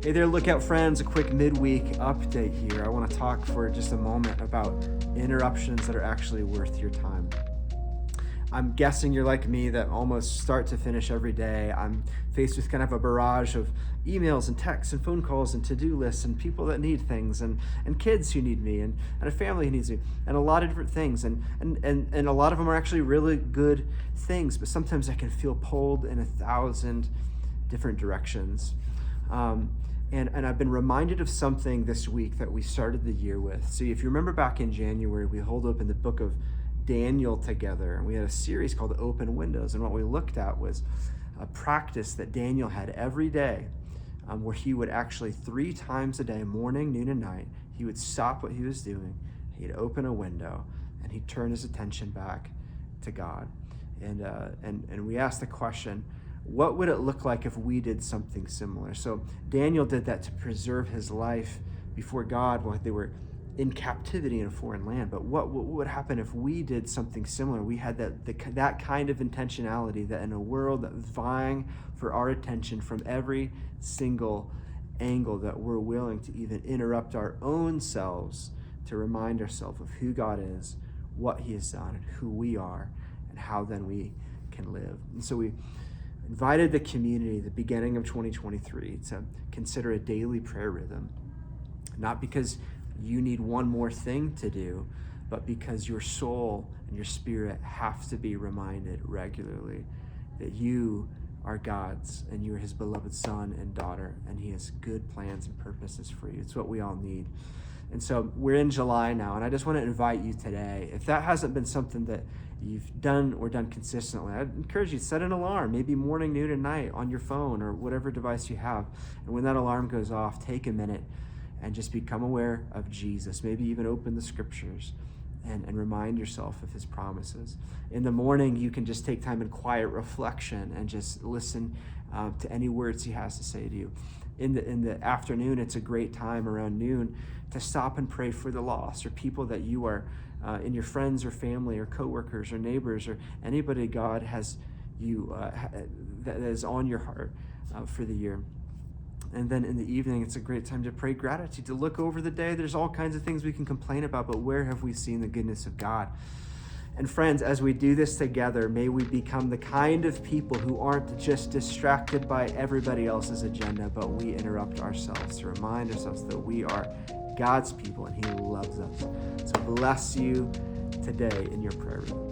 Hey there, Lookout friends. A quick midweek update here. I want to talk for just a moment about interruptions that are actually worth your time. I'm guessing you're like me that almost start to finish every day, I'm faced with kind of a barrage of emails and texts and phone calls and to-do lists and people that need things and kids who need me and a family who needs me and a lot of different things. And a lot of them are actually really good things, but sometimes I can feel pulled in 1,000 different directions. And I've been reminded of something this week that we started the year with. See, if you remember back in January, we held open the book of Daniel together, and we had a series called Open Windows. And what we looked at was a practice that Daniel had every day, where he would actually 3 times a day, morning, noon, and night, he would stop what he was doing, he'd open a window, and he'd turn his attention back to God. And we asked the question, what would it look like if we did something similar? So Daniel did that to preserve his life before God while they were in captivity in a foreign land. But what would happen if we did something similar? We had that kind of intentionality, that in a world that was vying for our attention from every single angle, that we're willing to even interrupt our own selves to remind ourselves of who God is, what he has done, and who we are, and how then we can live. And so we invited the community at the beginning of 2023 to consider a daily prayer rhythm, not because you need one more thing to do, but because your soul and your spirit have to be reminded regularly that you are God's and you are his beloved son and daughter, and he has good plans and purposes for you. It's what we all need. And so we're in July now, and I just want to invite you today, if that hasn't been something that you've done or done consistently, I'd encourage you to set an alarm, maybe morning, noon, and night on your phone or whatever device you have. And when that alarm goes off, take a minute and just become aware of Jesus. Maybe even open the scriptures and remind yourself of his promises. In the morning, you can just take time in quiet reflection and just listen to any words he has to say to you. In the afternoon, it's a great time around noon to stop and pray for the lost, or people that you are in your friends or family or coworkers or neighbors or anybody God has you that is on your heart for the year. And then in the evening, it's a great time to pray gratitude, to look over the day. There's all kinds of things we can complain about, but where have we seen the goodness of God? And friends, as we do this together, may we become the kind of people who aren't just distracted by everybody else's agenda, but we interrupt ourselves to remind ourselves that we are God's people and he loves us. So bless you today in your prayer room.